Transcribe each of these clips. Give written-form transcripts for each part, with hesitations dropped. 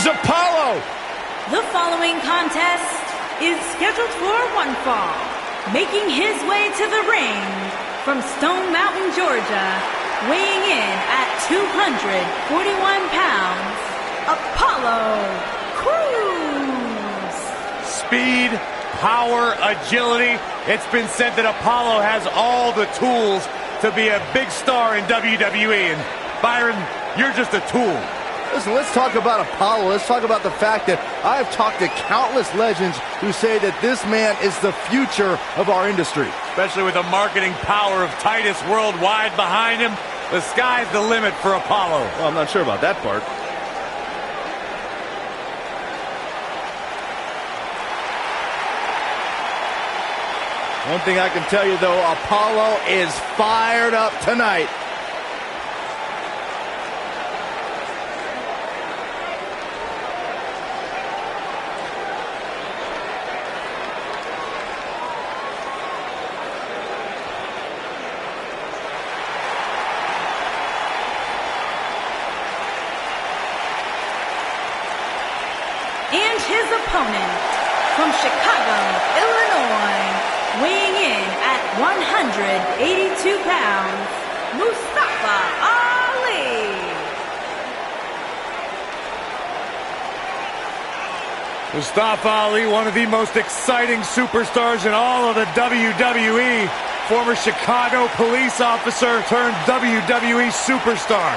is Apollo. The following contest is scheduled for one fall. Making his way to the ring from Stone Mountain, Georgia, weighing in at 241 pounds, Apollo Crews. Speed, power, agility. It's been said that Apollo has all the tools to be a big star in WWE. And Byron, you're just a tool. Listen, let's talk about Apollo. Let's talk about the fact that I have talked to countless legends who say that this man is the future of our industry. Especially with the marketing power of Titus Worldwide behind him, the sky's the limit for Apollo. Well, I'm not sure about that part. One thing I can tell you, though, Apollo is fired up tonight. And his opponent from Chicago, Illinois, weighing in at 182 pounds, Mustafa Ali. Mustafa Ali, one of the most exciting superstars in all of the WWE. Former Chicago police officer turned WWE superstar.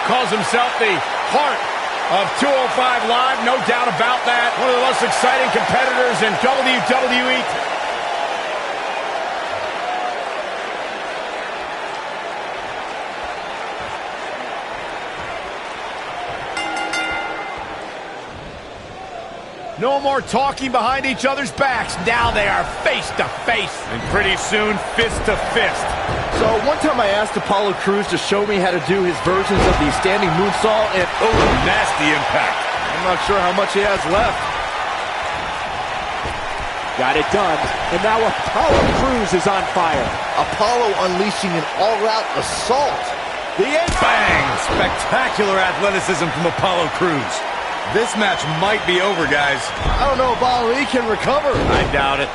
Calls himself the heart of 205 Live, no doubt about that. One of the most exciting competitors in WWE. No more talking behind each other's backs. Now they are face to face. And pretty soon, fist to fist. So one time I asked Apollo Crews to show me how to do his versions of the standing moonsault, and oh, nasty impact. I'm not sure how much he has left. Got it done, and now Apollo Crews is on fire. Apollo unleashing an all-out assault. The end bang! Spectacular athleticism from Apollo Crews. This match might be over, guys. I don't know if Ali can recover. I doubt it.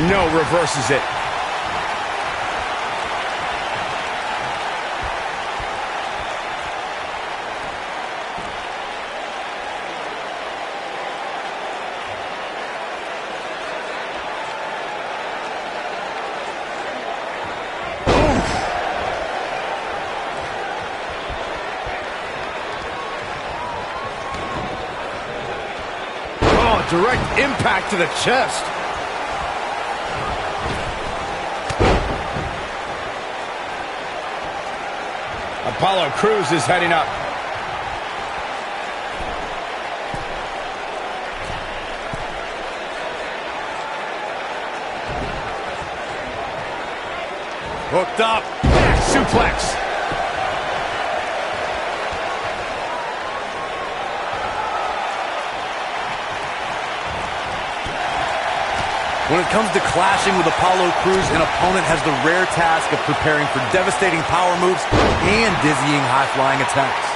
No, reverses it. Direct impact to the chest. Apollo Crews is heading up. Hooked up. Back suplex. When it comes to clashing with Apollo Crews, an opponent has the rare task of preparing for devastating power moves and dizzying high-flying attacks.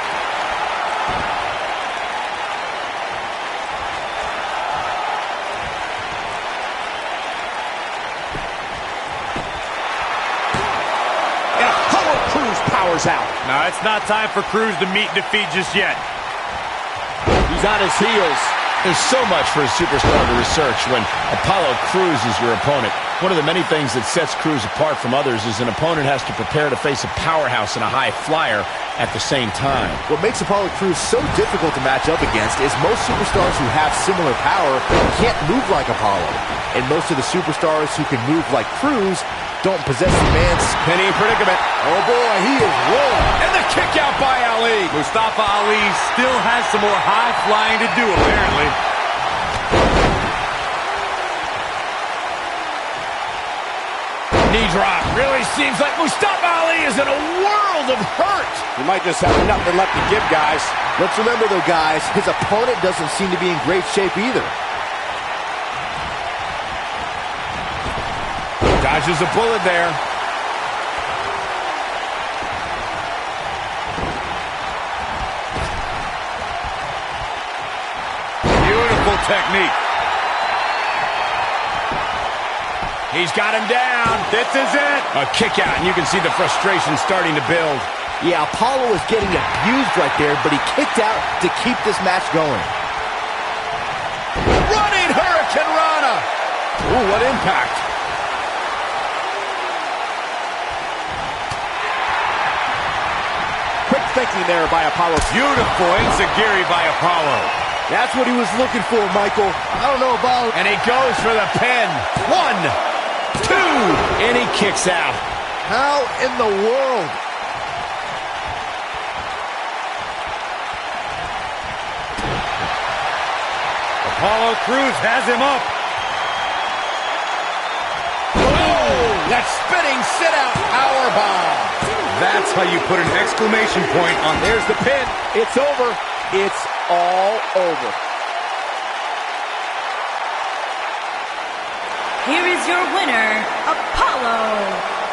And Apollo Crews powers out. Now, it's not time for Crews to meet defeat just yet. He's on his heels. There's so much for a superstar to research when Apollo Crews is your opponent. One of the many things that sets Crews apart from others is an opponent has to prepare to face a powerhouse and a high flyer at the same time. What makes Apollo Crews so difficult to match up against is most superstars who have similar power can't move like Apollo. And most of the superstars who can move like Crews don't possess the man's penny predicament. Oh boy, he is rolling. And the kick out by Ali. Mustafa Ali still has some more high flying to do, apparently. Knee drop. Really seems like Mustafa Ali is in a world of hurt. He might just have nothing left to give, guys. Let's remember, though, guys, his opponent doesn't seem to be in great shape either. Dodges a bullet there. technique. He's got him down. This is it. A kick out, and you can see the frustration starting to build. Yeah, Apollo was getting abused right there, but he kicked out to keep this match going. Running Hurricane Rana. Ooh, what impact. Quick thinking there by Apollo. Beautiful enziguri by Apollo. That's what he was looking for, Michael. I don't know about... And he goes for the pin. 1, 2, and he kicks out. How in the world? Apollo Crews has him up. Oh, that spinning sit-out powerbomb. That's how you put an exclamation point on. There's the pin. It's over. It's all over. Here is your winner, Apollo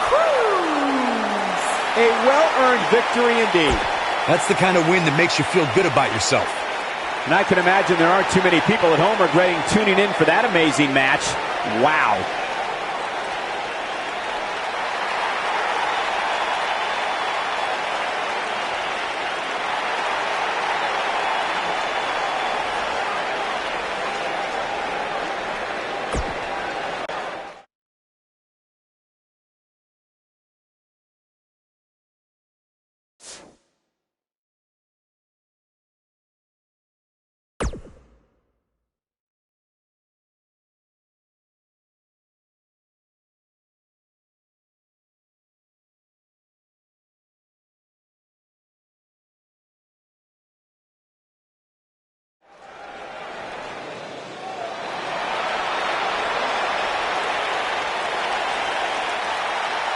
Crews. A well-earned victory indeed. That's the kind of win that makes you feel good about yourself. And I can imagine there aren't too many people at home regretting tuning in for that amazing match. Wow.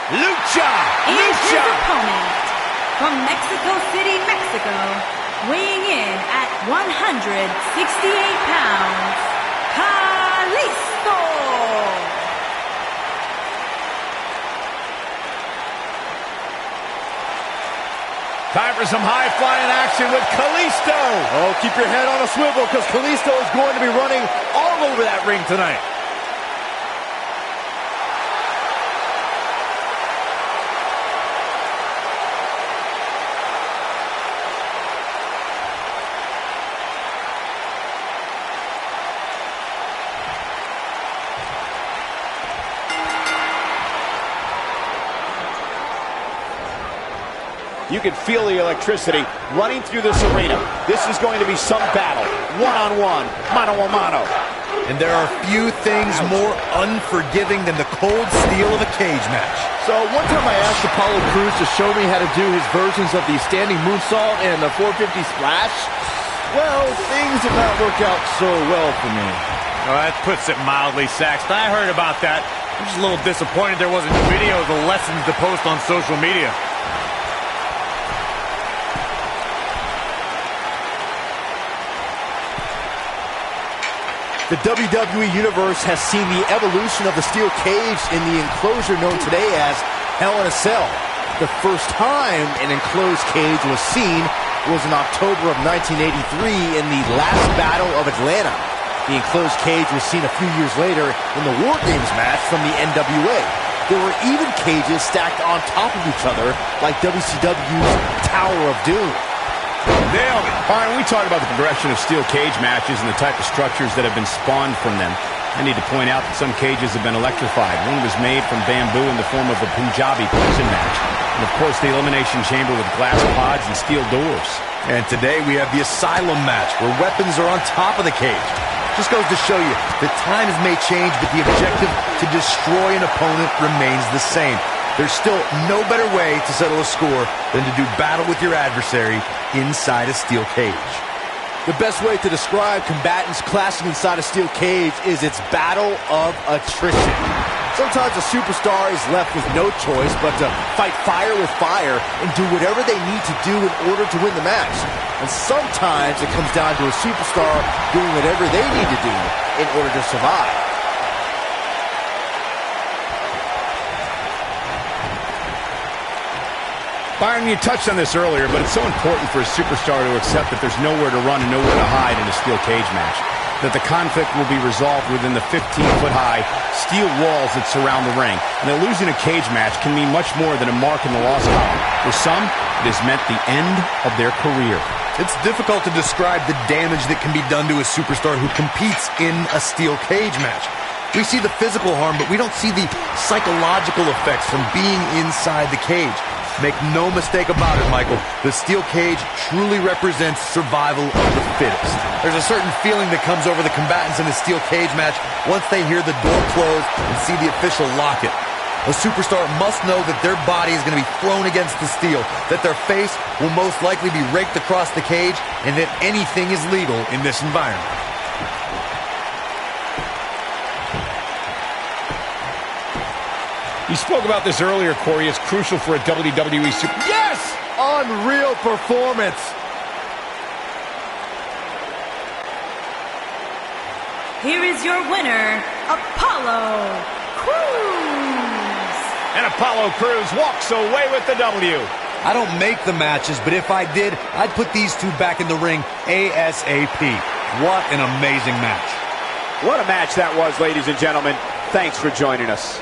Lucha! And his Lucha! opponent, from Mexico City, Mexico, weighing in at 168 pounds, Kalisto! Time for some high-flying action with Kalisto. Oh, keep your head on a swivel because Kalisto is going to be running all over that ring tonight. You can feel the electricity running through this arena. This is going to be some battle. One-on-one, mano-a-mano. And there are few things more unforgiving than the cold steel of a cage match. So one time I asked Apollo Crews to show me how to do his versions of the standing moonsault and the 450 splash. Well, things did not work out so well for me. Oh, that puts it mildly, Saxton. I heard about that. I'm just a little disappointed there wasn't video of the lessons to post on social media. The WWE Universe has seen the evolution of the steel cage in the enclosure known today as Hell in a Cell. The first time an enclosed cage was seen was in October of 1983 in the last Battle of Atlanta. The enclosed cage was seen a few years later in the War Games match from the NWA. There were even cages stacked on top of each other like WCW's Tower of Doom. Nailed it. All right, when we talk about the progression of steel cage matches and the type of structures that have been spawned from them, I need to point out that some cages have been electrified. One was made from bamboo in the form of a Punjabi prison match. And, of course, the Elimination Chamber with glass pods and steel doors. And today we have the Asylum match, where weapons are on top of the cage. Just goes to show you, the times may change, but the objective to destroy an opponent remains the same. There's still no better way to settle a score than to do battle with your adversary inside a steel cage. The best way to describe combatants clashing inside a steel cage is its battle of attrition. Sometimes a superstar is left with no choice but to fight fire with fire and do whatever they need to do in order to win the match. And sometimes it comes down to a superstar doing whatever they need to do in order to survive. Byron, you touched on this earlier, but it's so important for a superstar to accept that there's nowhere to run and nowhere to hide in a steel cage match. that the conflict will be resolved within the 15-foot-high steel walls that surround the ring, and that losing a cage match can mean much more than a mark in the loss column. For some, it has meant the end of their career. It's difficult to describe the damage that can be done to a superstar who competes in a steel cage match. We see the physical harm, but we don't see the psychological effects from being inside the cage. Make no mistake about it, Michael. The steel cage truly represents survival of the fittest. There's a certain feeling that comes over the combatants in a steel cage match once they hear the door close and see the official lock it. A superstar must know that their body is going to be thrown against the steel, that their face will most likely be raked across the cage, and that anything is legal in this environment. You spoke about this earlier, Corey. It's crucial for a WWE super... Yes! Unreal performance. Here is your winner, Apollo Crews. And Apollo Crews walks away with the W. I don't make the matches, but if I did, I'd put these two back in the ring ASAP. What an amazing match. What a match that was, ladies and gentlemen. Thanks for joining us.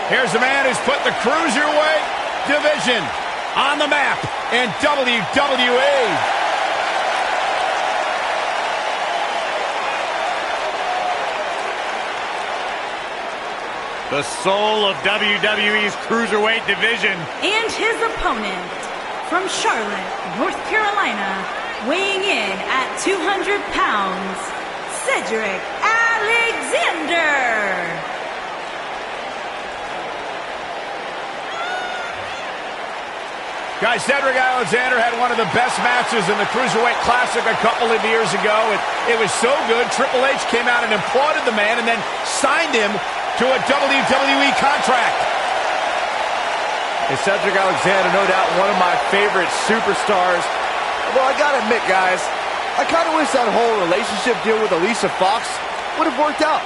Here's the man who's put the Cruiserweight division on the map in WWE. The soul of WWE's Cruiserweight division. And his opponent, from Charlotte, North Carolina, weighing in at 200 pounds, Cedric Alexander. Guys, Cedric Alexander had one of the best matches in the Cruiserweight Classic a couple of years ago. It was so good, Triple H came out and applauded the man and then signed him to a WWE contract. And Cedric Alexander, no doubt one of my favorite superstars. Well, I gotta admit, guys, I kind of wish that whole relationship deal with Alicia Fox would have worked out.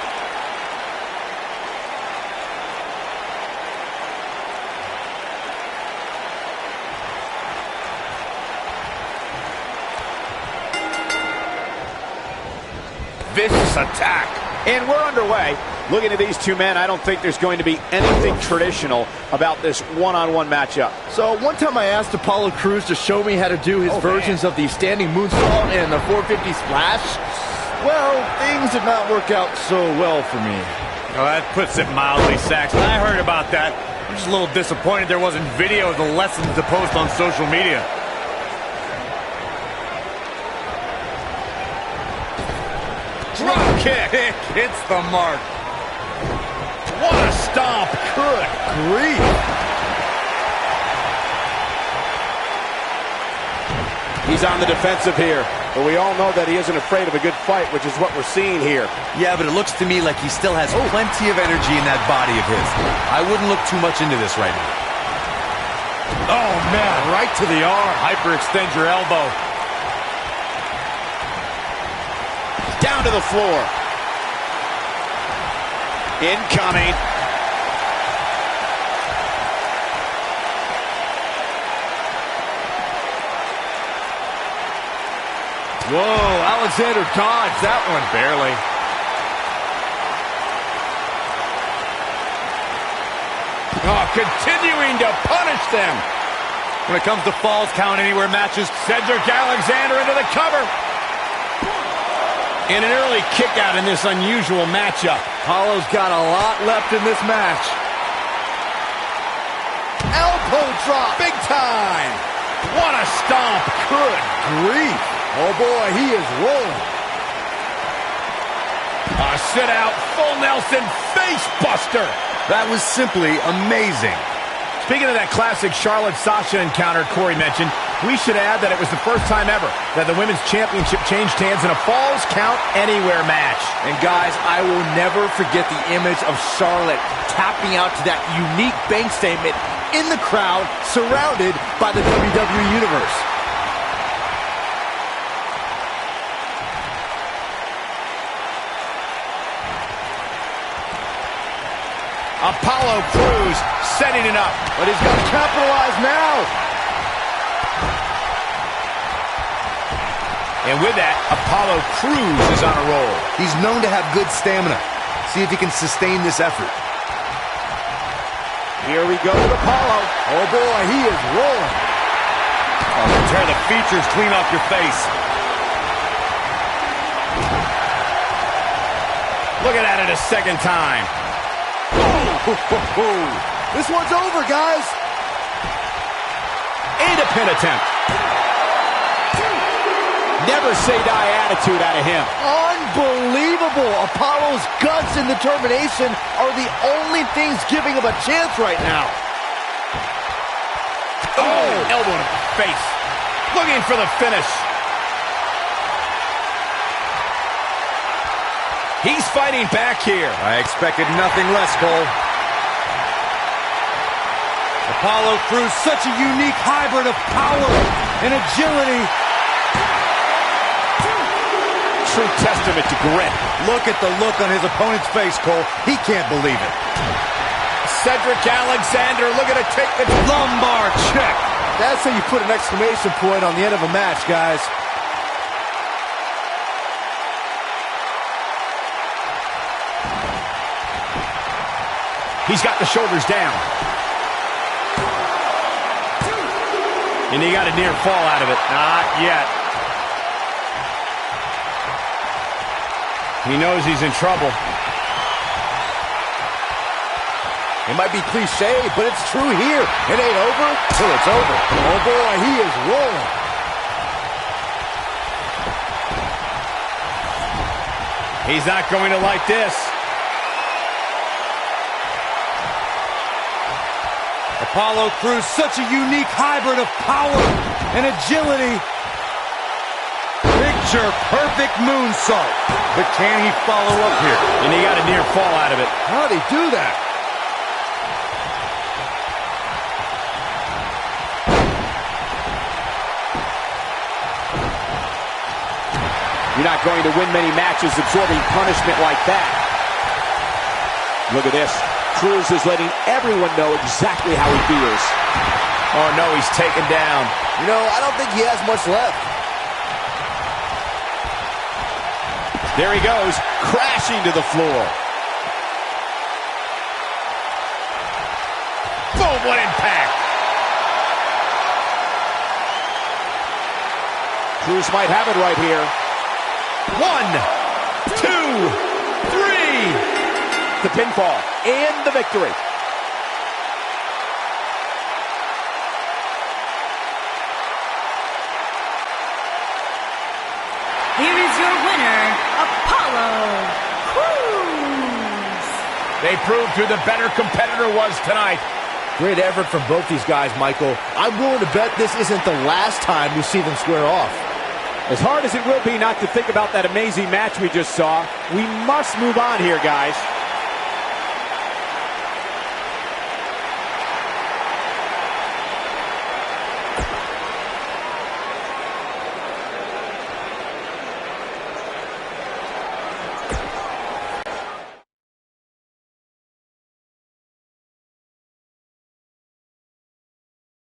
Vicious attack. And we're underway. Looking at these two men, I don't think there's going to be anything traditional about this one-on-one matchup. So one time I asked Apollo Crews to show me how to do his versions of the standing moonsault and the 450 splash. Well, things did not work out so well for me. Oh, that puts it mildly, Saxon. I heard about that. I'm just a little disappointed there wasn't video of the lessons to post on social media. Drop kick. Hits the mark. What a stomp. Good grief. He's on the defensive here, but we all know that he isn't afraid of a good fight, which is what we're seeing here. Yeah, but it looks to me like he still has plenty of energy in that body of his. I wouldn't look too much into this right now. Oh, man, right to the arm. Hyperextend your elbow. Down to the floor. Incoming. Whoa, Alexander dodged that one. Barely. Oh, continuing to punish them. When it comes to falls count anywhere matches, Cedric Alexander into the cover. And an early kick out in this unusual matchup. Apollo's got a lot left in this match. Elbow drop. Big time. What a stomp. Good grief. Oh boy, he is rolling. A sit out, full Nelson face buster. That was simply amazing. Speaking of that classic Charlotte-Sasha encounter Corey mentioned, We should add that it was the first time ever that the Women's Championship changed hands in a Falls Count Anywhere match. And guys, I will never forget the image of Charlotte tapping out to that unique bank statement in the crowd, surrounded by the WWE Universe. Apollo Crews setting it up. But he's got to capitalize now. And with that, Apollo Crews is on a roll. He's known to have good stamina. See if he can sustain this effort. Here we go with Apollo. Oh boy, he is rolling. Oh, tear the features clean off your face. Look at that a second time. This one's over, guys. And a pin attempt. Never say die attitude out of him. Unbelievable. Apollo's guts and determination are the only things giving him a chance right now. Oh, elbow to the face. Looking for the finish. He's fighting back here. I expected nothing less, Cole. Apollo Crews, such a unique hybrid of power and agility. True testament to grit. Look at the look on his opponent's face, Cole. He can't believe it. Cedric Alexander looking to take the lumbar check. That's how you put an exclamation point on the end of a match, guys. He's got the shoulders down. And he got a near fall out of it. Not yet. He knows he's in trouble. It might be cliche, but it's true here. It ain't over till it's over. Oh boy, he is rolling. He's not going to like this. Apollo Crews, such a unique hybrid of power and agility. Picture perfect moonsault. But can he follow up here? And he got a near fall out of it. How did he do that? You're not going to win many matches absorbing punishment like that. Look at this. Crews is letting everyone know exactly how he feels. Oh no, he's taken down. You know, I don't think he has much left. There he goes, crashing to the floor. Boom, what impact. Crews might have it right here. 1, 2, 3. The pinfall and the victory. Here is your winner, Apollo Crews. They proved who the better competitor was tonight. Great effort from both these guys, Michael. I'm willing to bet this isn't the last time we see them square off. As hard as it will be not to think about that amazing match we just saw, we must move on here, guys.